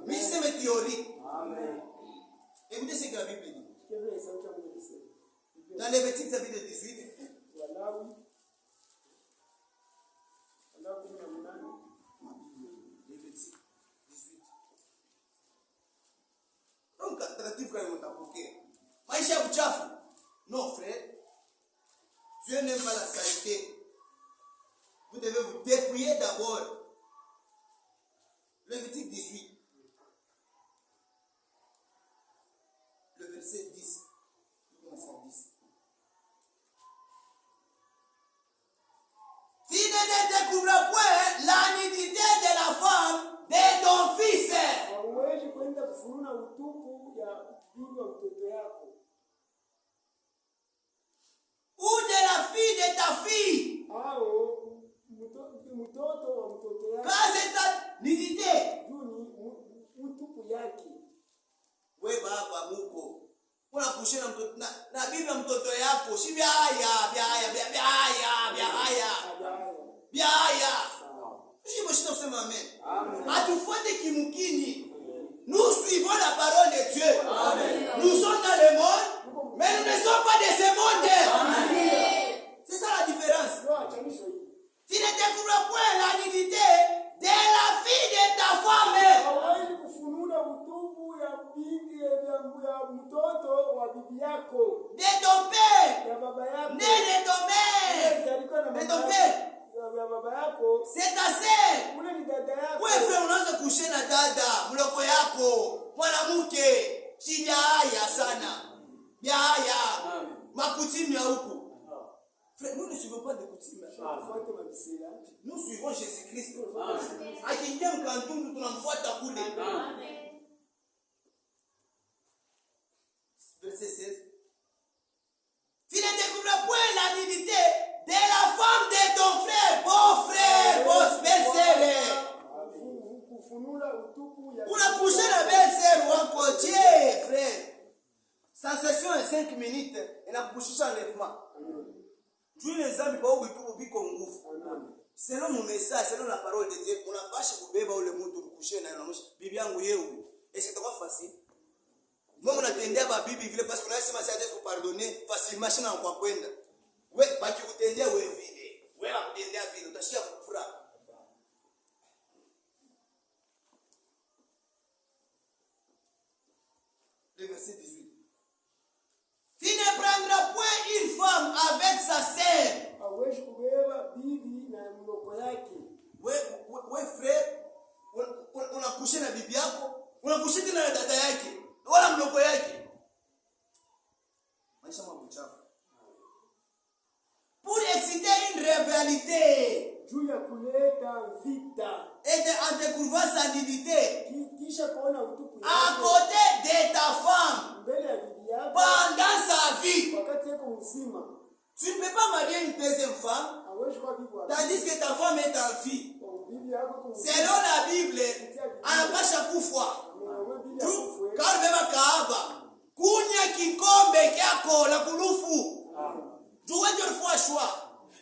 Mimi sema théorie. Amen. Écoutez ce que la Bible dit. Dans Lévitique chapitre 18. Lévitique 18. Donc taratibu kama mtapokea. Maisha ya uchafu. Non frère. Dieu n'aime pas la saleté. Vous devez vous dépouiller d'abord. Lévitique 18. Le verset 10. Vous commencez à 10. Tu ne découvres point la nudité de la femme de ton fils. Hauwezi kwenda kufununa utupu ya bibi wa mtoto yako. Ou de la fille de ta fille. Au mtoto wa mtoto yako. Car c'est ta nudité. Juni utupu yake. We baba muko. Unakushia na mtoto na bibi ya mtoto yako. Si biaya. Je me suis dit amen. Atufuate kimukini. Nous suivons la parole de Dieu. Amen. Nous sommes dans le monde, mais nous ne sommes pas de ce monde. Amen. C'est ça la différence. Tu ne découvres point la nudité de la fille de ta femme. Hauwezi kufununa utupu ya bibi ya mtoto wa bibi yako. De ton père. Ya baba yako. Né de ton mère. De ton père. Ya baba yako. C'est ta sœur. Ule ni dada yako. Wewe frère unaanza kushe na dada, mloko yako, mwanamke. Shida haya sana. Biaya. Makutimi ya huku. Frère, nous ne suivons pas de coutumes. Nous suivons Jésus-Christ. Akiingia mkantundu tunamfuata kule. Verset 16. Tu ne découvres point la nudité de la femme de ton frère, beau frère, beau belle-sœur. Unakusha na belle-sœur wako, Dieu, frère. Sensation en 5 minutes, inakushusha enlèvement. Tu les amis kwa ubitu biko nguvu. Selon mon message, selon la parole de Dieu, unapasha kubeba ule mtu kukushia na unamsha bibi yangu yeye. Et c'est pas facile. Moi unatendea ba bibi vile parce que unasema si Dieu pardonner facilement shina kwa kwenda. Wewe baki kutendea wewe vile. Wewe unatendea vile utashikia furaha. Le verset 18. Tu ne prendras point une femme avec sa sœur. Hauwezi kubeba bibi na mloko yake. We frère, unakusha na bibi yako, unakusha na dada yake, wala mloko yake. Maisha mabuchafu. Pour exciter une rivalité. Juu ya kuleta vita. Et en découvrant sa nudité. Kisha kuona utupu yake. À côté de ta femme. Mbele ya bibi yako. Pendant sa vie. Wakati yako mzima. Tu ne peux pas marier une deuxième femme. Tandis que ta femme est en vie. Selon la Bible, anapasha kufa. Kama beba kaaba, kunya kikombe kyako la kulufu. Tuwe ndio fua shwa.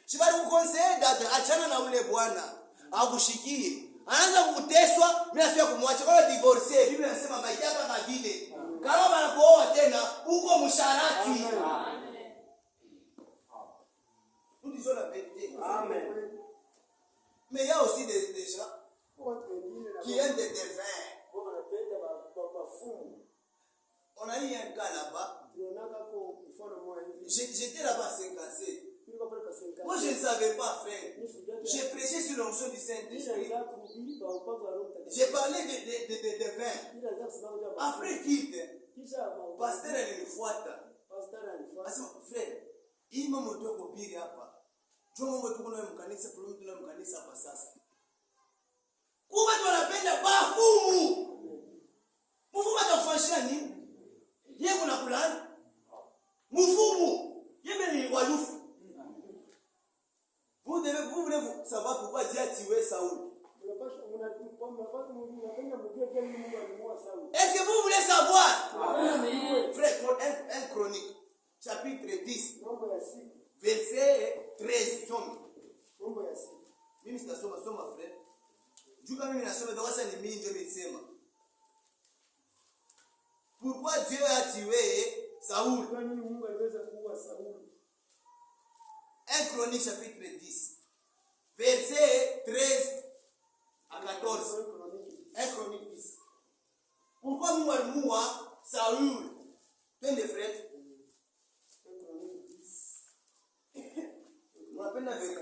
Chibali kukonseil dada achana na ule bwana. Akushikie. Anaanza kuteswa, mimi nafia kumwacha kwa divorce. Biblia inasema maisha kama vile. Kama wanapooa tena uko msharati. Nous disons la vérité. Amen. Mais il y a aussi des gens qui aiment des vins. On a eu un cas là-bas. J'étais là-bas à Saint-Cassé. Moi, je ne savais pas faire. J'ai prêché sur l'onction du Saint-Esprit. J'ai parlé de vin. Après quitte, pasteur alinifuata. Asema, frère, hii mambo ndio kupiga hapa. Jua mambo tuko nayo mkanisa, problem tunayo mkanisa hapa sasa. Kwa watu wanapenda bafumu. Mfumu atafanya nini? Yeye kuna kulani? Mfumu, yeye ni walufu. Vous voulez savoir pourquoi Dieu a tué Saoul? Est-ce que vous voulez savoir? Frère, un chronique, chapitre 10, verset 13. Soma. Mambo ya sita. Mimi sitasoma, soma Fred. Juu kama mimi nasoma ndio sasa ni mimi ndio nilisema. Pourquoi Dieu a tué Saoul? Kwa nini Mungu aliweza kuua Sauli? 1 Chronique chapitre 10. Verset 13 à 14. 1 Chronique 10. Pourquoi Mungu alimuua Saoul? Twende Fred. Unapenda vile?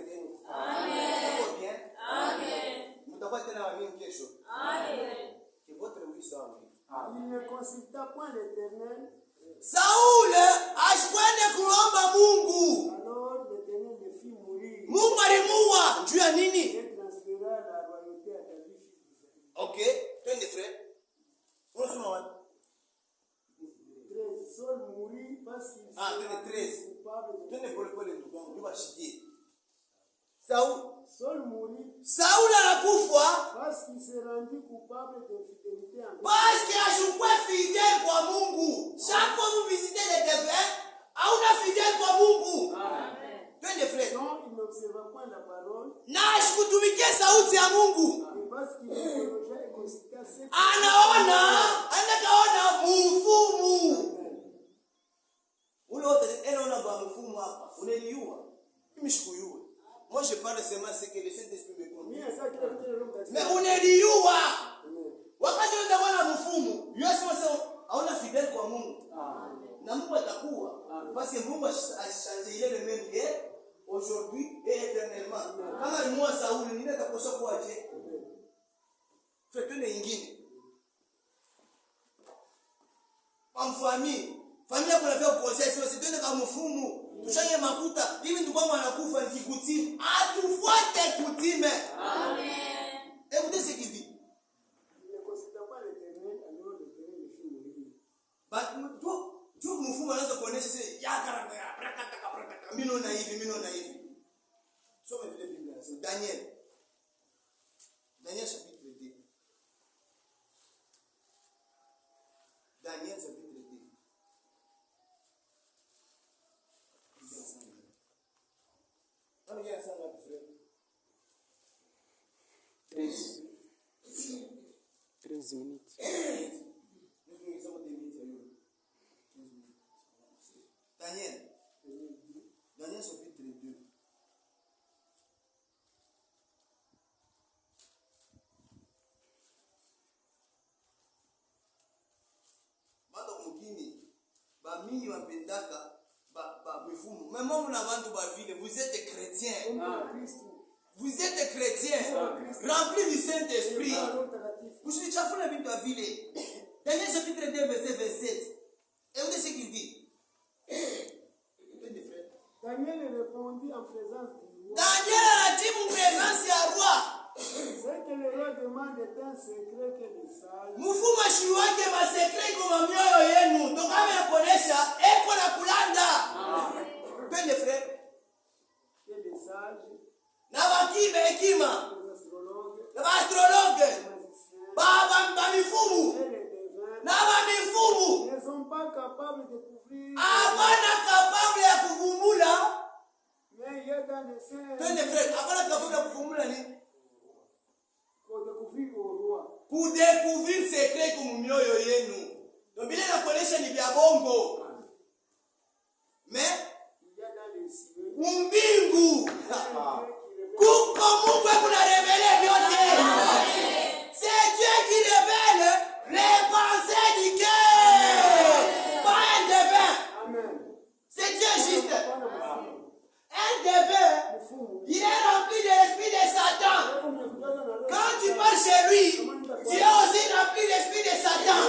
Amen. Uko bien? Amen. Mtakuwa tena wa mimi kesho. Amen. Que votre oui soit en vous. Il ne consulta point l'Éternel. Saul asikwende kuomba Mungu. Alors l'Éternel le fit mourir. Mungu alimuua juu ya nini? Et transféra la royauté à David, fils d'Isaïe. Okay, twende Fred. Unasoma wapi? 13. Saul mourut parce qu'il Ah, se twende rendit 13. coupable de Twende pole pole ndugu yangu, niwashikie. Saul Saul mourut Saul anakufa parce qu'il se rendit coupable d'infidélité envers parce que ashukwe fidèle kwa Mungu. Chaque fois vous visitez les défunts, hauna fidèle kwa Mungu. Amen. Twende Fred. Non, il n'observa point la parole, Na ashikutumikie sauti ya Mungu. mais parce qu'il interrogeait et consulta ce Anaona mfumu. Ule wote anaona ba mfumu hapa. Unaniua. Mimi sikuyua. Moi je parle seulement ce que le Saint-Esprit me Mimi conduit. sasa kila kitu leo mtakatifu. Mais unaniua. Amen. Wakati unaona mfumu, yeye sasa hauna fidèle kwa Mungu. Amen. Na Mungu atakuwa. Parce que Mungu a changé, il est le même hier, aujourd'hui et éternellement. Kama alimuua Sauli, nini atakosa kuaje? Fetune ingine. Kwa familia kuna vya process, usitende kama mfumu. Tushanye makuta, hivi ndugu wangu anakufa nikikutimu. Atufuate kutime. Amen. Écoutez ce qu'il dit. Il ne consulta pas l'Éternel, alors l'Éternel le fit mourir. Tu mfumu anaweza kuonesha sisi yakara prakata. Mimi naona hivi. Soma vile Biblia inasema Daniel chapitre 2. Daniel chapitre 2. Kama yeye sana frère. 13 minutes. Nous sommes 2 minutes ailleurs. Daniel chapitre 2. Bado mugini ba mingi wapendaka ba mifumo. Mais moi na bantu ba vile, vous êtes chrétiens. Vous êtes chrétiens remplis du Saint-Esprit. Usichafuna vitu vya vile. Daniel chapitre 2 verset 27. Et vous savez ce qu'il dit? Daniel répondit en présence du roi. Daniel anajibu présence ya roi. Ce que le roi demande est un secret que les sages. Mfuma shi wake masekre kwa mioyo yenu. Ndio kama yakonesha eko na kulanda. Twende frère. Que les sages, Na wakibe hekima. les astrologues, Na astrologue. les magiciens Baba mifumu. et les devins Na ba mifumu. ne sont pas capables de couvrir. Hapana kapable ya kuvumbula. Mais il y a dans les saints Twende frère, hapana kapable ya kuvumbula nini? pour découvrir au roi. Kudécouvrir secret kwa mioyo yenu. Ndio bila inakuonesha ni vya bongo. Mais Il y a dans les cieux mbingu qui kuko Mungu kuna révéler vyote. C'est Dieu qui révèle les pensées du cœur. Pas un devin. Amen. C'est Dieu juste. Amen. Un devin, il est rempli de l'esprit de Satan. Quand tu parles chez lui, tu es aussi rempli de l'esprit de Satan.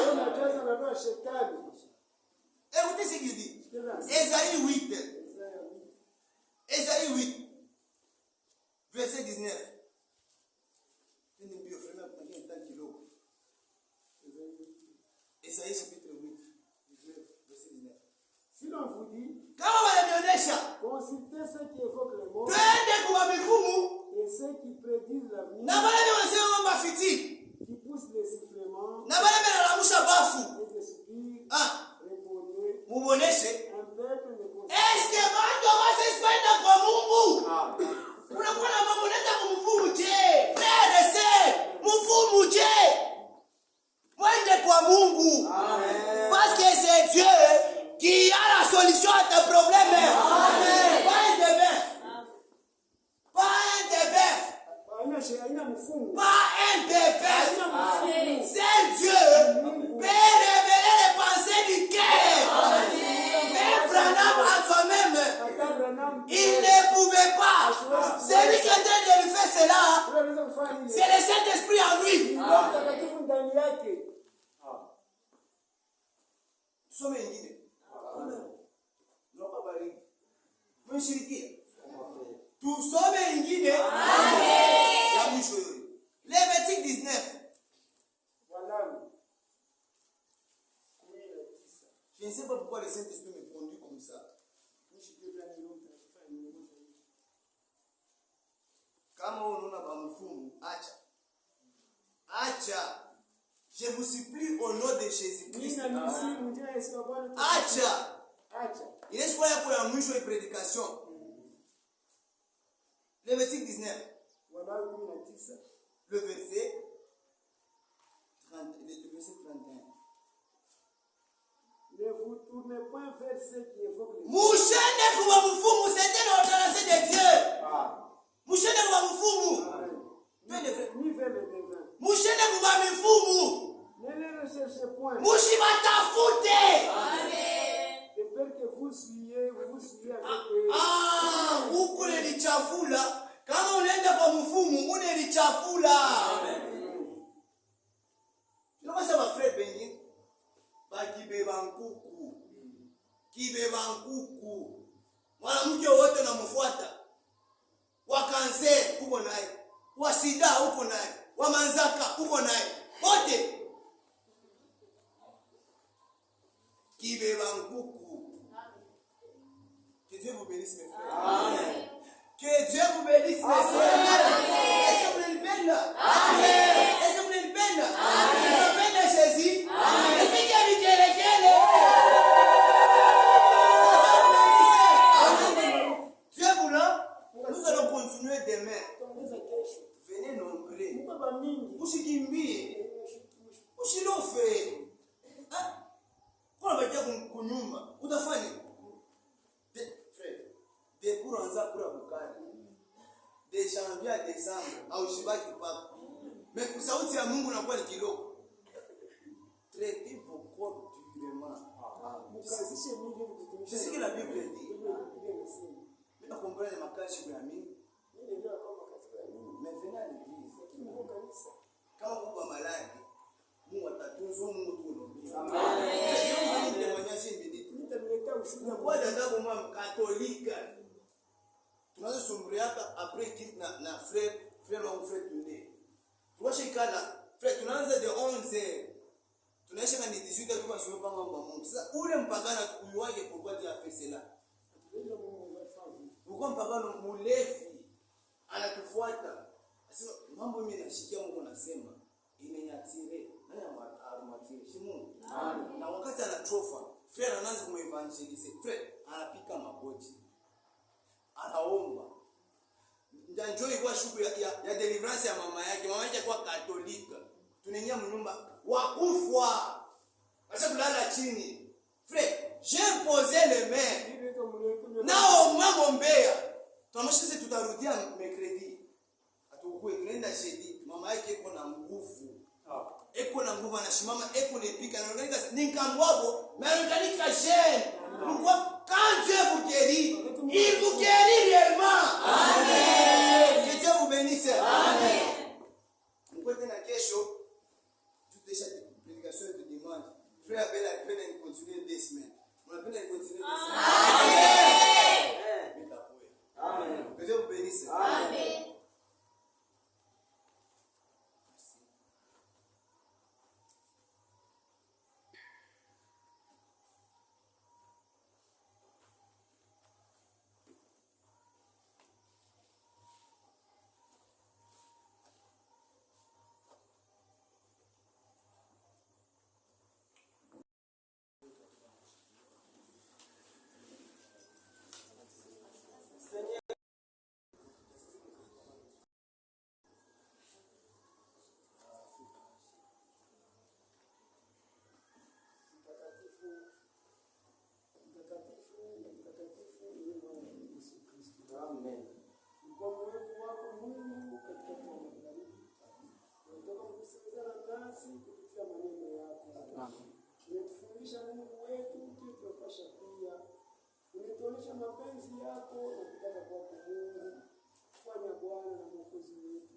Écoutez ce qu'il dit. Ésaïe 8. Ésaïe 8. Verset 19. Ésaïe chapitre 8. Verset 19. Si l'on vous dit, Kama wananionyesha consultez ceux qui évoquent les mots twende kwa mifumu et ceux qui prédisent l'avenir, na wale wanasema mambo afiti qui poussent les sifflements na wale wanalamusha bafu. et des soupirs, Ah, répondez, muoneshe un peuple ne consulte eske bantu wasisipenda kwa Mungu. haina mfungo. Pas un décret. Haina mfungo. C'est Dieu peut révéler les pensées du cœur. Mais Branham à soi-même, Hata Branham il ne pouvait pas. Celui qui est en train de lui faire cela, anaweza kufanya c'est ile. le Saint-Esprit en lui. Roho Mtakatifu ndani yake. Tusome ingine. Naomba bariki. Mshirikie. Tusome ingine. Ya mwisho hiyo. Lévitique 19. Walawi. Je ne sais pas pourquoi le Saint-Esprit me conduit comme ça. Kama unaona bamfumu, acha. Acha. Je vous supplie au nom de Jésus-Christ. Acha. Il est quoi pour la mwisho et prédication. Lévitique 19. Le verset 31. Ne vous tournez point vers ceux qui évoquent les Mushende kuwa mfumu, c'était l'ordonnance de Dieu. Mushende kuwa mfumu. ni vers les devins. Mushende kuwa mfumu. Ne les recherchez point. Mushibatafute. De peur que vous soyez avec eux. Huku nilichafula. Kama unaenda kwa mfumu, unelichafula. Tunasema Fred Bengi. Bakibeba nkuku. Kibeba nkuku. Mwanamke wote unamfuata. Wa kanser uko naye. Wa sida uko naye. Wa manzaka uko naye. Wote. Kibeba nkuku. Que Dieu vous bénisse mes frères. Amen. Que Dieu vous bénisse mes frères. Est-ce que vous voulez le peine? Amen. Est-ce que vous voulez le peine? Amen. Le peine de Jésus. Amen. Et puis qu'il y a Dieu voulant, nous allons continuer demain. Venez nombreux. Usikimbie. Usilofe. Kwa bakia kunyuma. Utafanya. De kuanza kula bukari. De janvier à décembre au shibaki papa. Mais pour sauti ya Mungu nakuwa ni kidogo. Traitez vos corps durement. C'est ce que la Bible dit. Mais on comprend les makashi ya mimi. Mais venez à l'église. Kama kuwa malade, Mungu atatunza Mungu tu. Amen. Témoignage immediate. Kwa dada kama Katolika. Tunaweza sumbuliaka après quitte na frère ou frère tuné. Tuwashikana, frère tunaanza de 11h. Tunaisha kani 18h kwa sababu kama Mungu. Sasa ule mpagana uyuaje pourquoi tu as fait cela? Uko mpagana mulefi anatufuata. Sasa mambo mimi nashikia Mungu anasema imenyatire. Nani amatire? Si Mungu. Na wakati anatrofa, frère anaanza kumevangelize. Frère anapika magoti. Anaomba. Ndio ilikuwa shughuli ya deliverance ya mama yake. Mama yake alikuwa Katolika. Tunaingia mnyumba wakufwa. Acha kulala chini. Frère, j'ai posé les mains. Nao mamombea. Tunamshikiza tutarudia mercredi. Atukue tunaenda jeudi. Mama yake iko na nguvu. Eko na nguvu anashimama, eko nepika na organika nikamwabo, mais organika jeune. Pourquoi quand Dieu vous guérit, il vous guérit réellement. Amen. Que Dieu vous bénisse. Amen. Mko tena kesho tutesha prédication de dimanche. Frère Abel a peine de continuer 2 semaines. On a peine de continuer 2 semaines. Amen. Amen. Que Dieu vous bénisse. Amen. Umetufundisha Mungu wetu tunapasha pia. Umetuonyesha mapenzi yako na kutaka kwako Mungu. Fanya Bwana na Mwokozi wetu.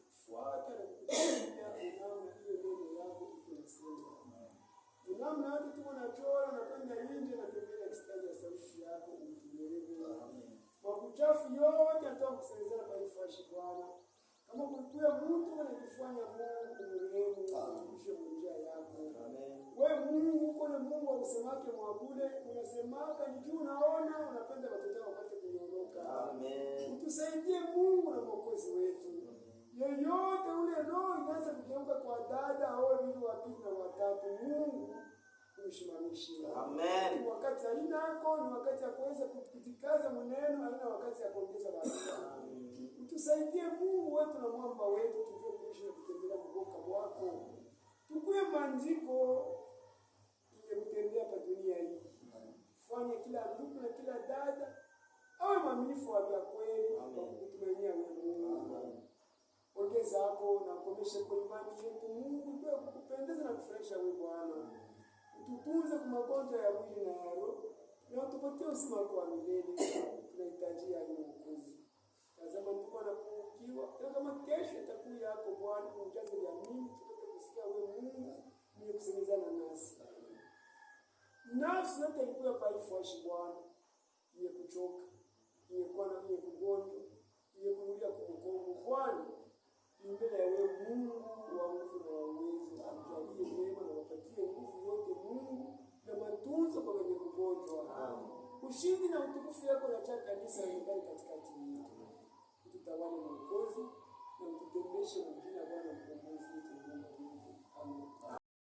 Fuata na kutumikia namna hiyo neno yako tunasema. Namna hata tuko na chora na kwenda nje na tembea kistadi ya sauti yako utueleze. Makuchafu yote hata kusemezana kwa ifashi Bwana. Kama kulikuwa mtu anakufanya Mungu umrehemu umrudishe njia yako. Wewe Mungu uko na Mungu wa usemake mwabule, unasemaka ni juu unaona unapenda watoto wapate kuondoka. Amen. Utusaidie Mungu na Mwokozi wetu. Yeyote ule roho inaweza kugeuka kwa dada au bibi wa pili na watatu, Mungu ushimamishe. Amen. Wakati haina yako ni wakati ya kuweza kujikaza maneno, haina wakati ya kuongeza baraka. Utusaidie Mungu wetu na mwamba wetu tujue kuishi na kutembea mboka wako. Tukue manjiko ili kutembea kwa dunia hii. Fanye kila ndugu na kila dada awe mwaminifu wa kweli kwa kutumainia wewe Mungu. Ongeza hapo na kuonesha kwa imani yetu Mungu kwa kukupendeza na kufurahisha wewe Bwana. Ututunze kwa magonjwa ya mwili na ya roho na utupatie uzima wa milele. Tunahitaji hayo Mwokozi. Tazama tuko na kuukiwa. Kama kesho itakuja hapo Bwana ujaze jamii tupate kusikia wewe Mungu ni kusemezana nasi. Nafsi yote ilikuwa paifuashi Bwana. Ni kuchoka. Ni kuwa na kugonjwa. Ni kurudia kumkongo Bwana. Mbele ya wewe Mungu wa nguvu na wa uwezo, akujalie neema na wapatie nguvu yote Mungu na matunzo kwa wenye kugonjwa. Ushindi na utukufu yako na cha kanisa ndani katikati yetu. Ututawale Mwokozi na ututembeshe mjini Bwana mkombozi wetu Mungu. Amen.